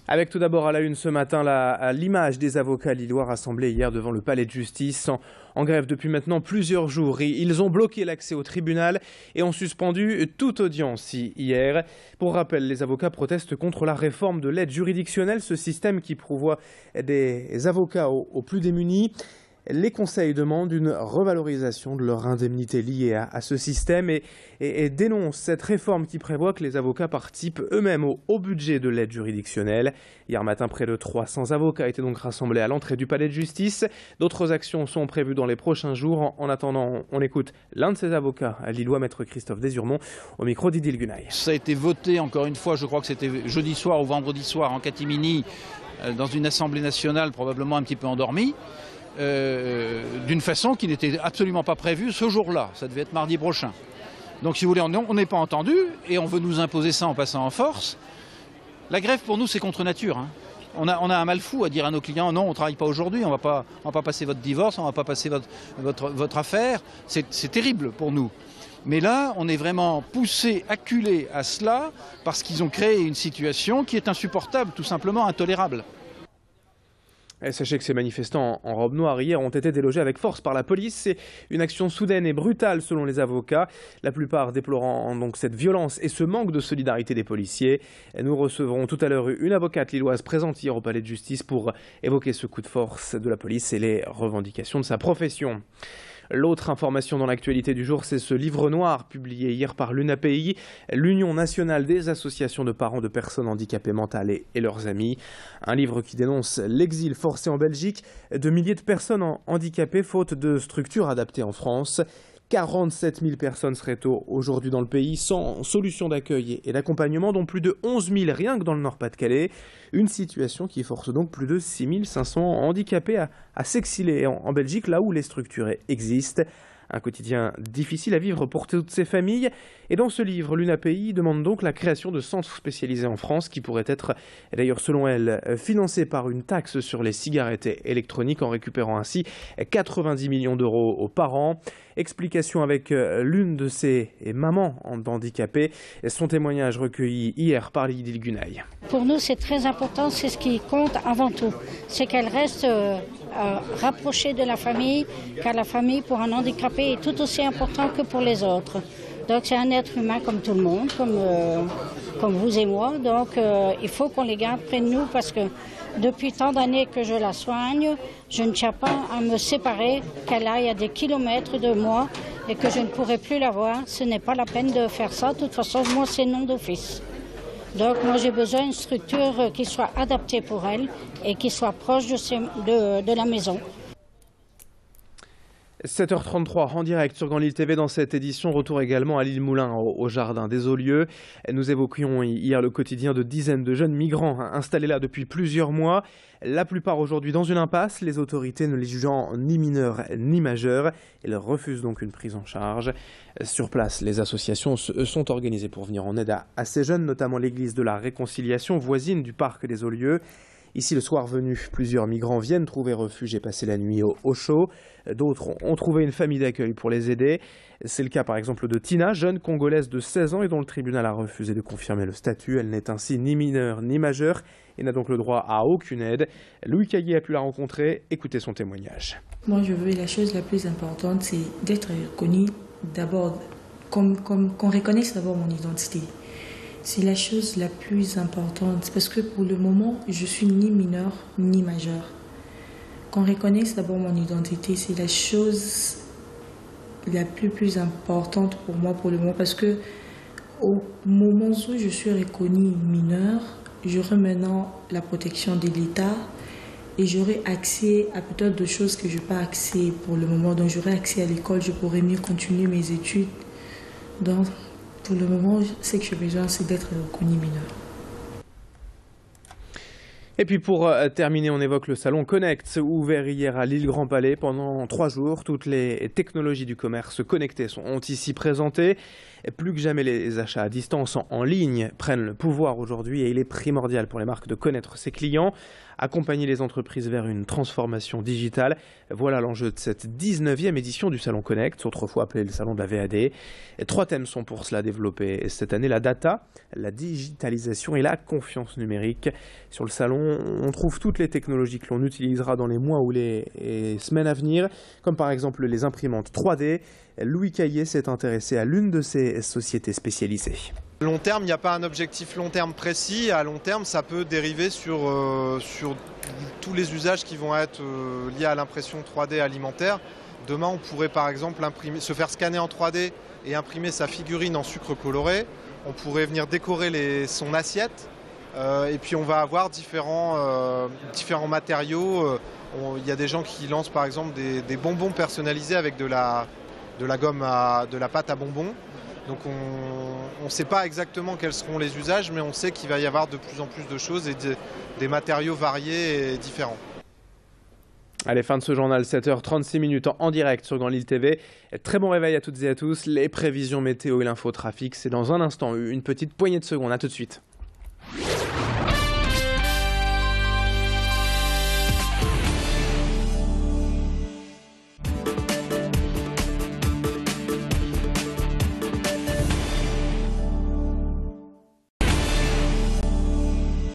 Avec tout d'abord à la une ce matin l'image des avocats lillois rassemblés hier devant le palais de justice en grève depuis maintenant plusieurs jours. Ils ont bloqué l'accès au tribunal et ont suspendu toute audience hier. Pour rappel, les avocats protestent contre la réforme de l'aide juridictionnelle, ce système qui pourvoit des avocats aux plus démunis. Les conseils demandent une revalorisation de leur indemnité liée à ce système et dénoncent cette réforme qui prévoit que les avocats participent eux-mêmes au budget de l'aide juridictionnelle. Hier matin, près de 300 avocats étaient donc rassemblés à l'entrée du palais de justice. D'autres actions sont prévues dans les prochains jours. En attendant, on écoute l'un de ces avocats, lillois, maître Christophe Desurmont, au micro d'Idil Gunaï. Ça a été voté encore une fois, je crois que c'était jeudi soir ou vendredi soir en catimini, dans une assemblée nationale probablement un petit peu endormie. D'une façon qui n'était absolument pas prévue ce jour-là. Ça devait être mardi prochain. Donc si vous voulez, on n'est pas entendu et on veut nous imposer ça en passant en force. La grève pour nous c'est contre nature. On a un mal fou à dire à nos clients non, on ne travaille pas aujourd'hui, on va pas passer votre divorce, on ne va pas passer votre affaire. C'est terrible pour nous. Mais là, on est vraiment poussé, acculé à cela parce qu'ils ont créé une situation qui est insupportable, tout simplement intolérable. Et sachez que ces manifestants en robe noire hier ont été délogés avec force par la police. C'est une action soudaine et brutale selon les avocats, la plupart déplorant donc cette violence et ce manque de solidarité des policiers. Nous recevrons tout à l'heure une avocate lilloise présente hier au palais de justice pour évoquer ce coup de force de la police et les revendications de sa profession. L'autre information dans l'actualité du jour, c'est ce livre noir publié hier par l'UNAPI, l'Union nationale des associations de parents de personnes handicapées mentales et leurs amis. Un livre qui dénonce l'exil forcé en Belgique de milliers de personnes handicapées faute de structures adaptées en France. 47 000 personnes seraient aujourd'hui dans le pays sans solution d'accueil et d'accompagnement, dont plus de 11 000 rien que dans le Nord-Pas-de-Calais. Une situation qui force donc plus de 6 500 handicapés à s'exiler en Belgique, là où les structures existent. Un quotidien difficile à vivre pour toutes ces familles. Et dans ce livre, l'UNAPI demande donc la création de centres spécialisés en France qui pourraient être, d'ailleurs selon elle, financés par une taxe sur les cigarettes électroniques en récupérant ainsi 90 millions d'euros par an. Explication avec l'une de ces mamans handicapées. Son témoignage recueilli hier par Idil Gunaï. Pour nous, c'est très important, c'est ce qui compte avant tout. C'est qu'elle reste rapprochée de la famille, car la famille pour un handicapé est tout aussi important que pour les autres. Donc c'est un être humain comme tout le monde, comme vous et moi. Donc il faut qu'on les garde près de nous parce que depuis tant d'années que je la soigne, je ne tiens pas à me séparer, qu'elle aille à des kilomètres de moi et que je ne pourrai plus la voir. Ce n'est pas la peine de faire ça. De toute façon, moi, c'est non d'office. Donc moi, j'ai besoin d'une structure qui soit adaptée pour elle et qui soit proche de la maison. 7h33 en direct sur Grand Lille TV dans cette édition. Retour également à l'île Moulin au jardin des Olieux. Nous évoquions hier le quotidien de dizaines de jeunes migrants installés là depuis plusieurs mois. La plupart aujourd'hui dans une impasse, les autorités ne les jugeant ni mineurs ni majeurs. Elles refusent donc une prise en charge. Sur place, les associations sont organisées pour venir en aide à ces jeunes, notamment l'église de la Réconciliation voisine du parc des Olieux. Ici, le soir venu, plusieurs migrants viennent trouver refuge et passer la nuit au chaud. D'autres ont trouvé une famille d'accueil pour les aider. C'est le cas par exemple de Tina, jeune congolaise de 16 ans et dont le tribunal a refusé de confirmer le statut. Elle n'est ainsi ni mineure ni majeure et n'a donc le droit à aucune aide. Louis Caillé a pu la rencontrer. Écoutez son témoignage. Moi, je veux la chose la plus importante, c'est d'être reconnu d'abord, qu'on reconnaisse d'abord mon identité. C'est la chose la plus importante parce que pour le moment, je suis ni mineure ni majeure. Qu'on reconnaisse d'abord mon identité, c'est la chose la plus importante pour moi pour le moment parce que au moment où je suis reconnue mineure, j'aurai maintenant la protection de l'État et j'aurai accès à peut-être de choses que je n'ai pas accès pour le moment. Donc j'aurai accès à l'école, je pourrai mieux continuer mes études. Donc, pour le moment, ce que j'ai besoin, c'est d'être reconnu mineur. Et puis pour terminer, on évoque le salon Connect, ouvert hier à l'île Grand Palais pendant 3 jours. Toutes les technologies du commerce connecté ont ici présenté. Et plus que jamais, les achats à distance en ligne prennent le pouvoir aujourd'hui et il est primordial pour les marques de connaître ses clients. accompagner les entreprises vers une transformation digitale. Voilà l'enjeu de cette 19e édition du Salon Connect, autrefois appelé le Salon de la VAD. Et 3 thèmes sont pour cela développés cette année: la data, la digitalisation et la confiance numérique. Sur le salon, on trouve toutes les technologies que l'on utilisera dans les mois ou les semaines à venir, comme par exemple les imprimantes 3D. Louis Caillé s'est intéressé à l'une de ces sociétés spécialisées. À long terme, il n'y a pas un objectif long terme précis. À long terme, ça peut dériver sur tous les usages qui vont être liés à l'impression 3D alimentaire. Demain, on pourrait par exemple se faire scanner en 3D et imprimer sa figurine en sucre coloré. On pourrait venir décorer son assiette. Et puis on va avoir différents matériaux. Il y a des gens qui lancent par exemple des bonbons personnalisés avec de la pâte à bonbons. Donc on ne sait pas exactement quels seront les usages, mais on sait qu'il va y avoir de plus en plus de choses et des matériaux variés et différents. Allez, fin de ce journal, 7h36 en direct sur Grand Lille TV. Très bon réveil à toutes et à tous. Les prévisions météo et l'infotrafic, c'est dans un instant, une petite poignée de secondes. À tout de suite.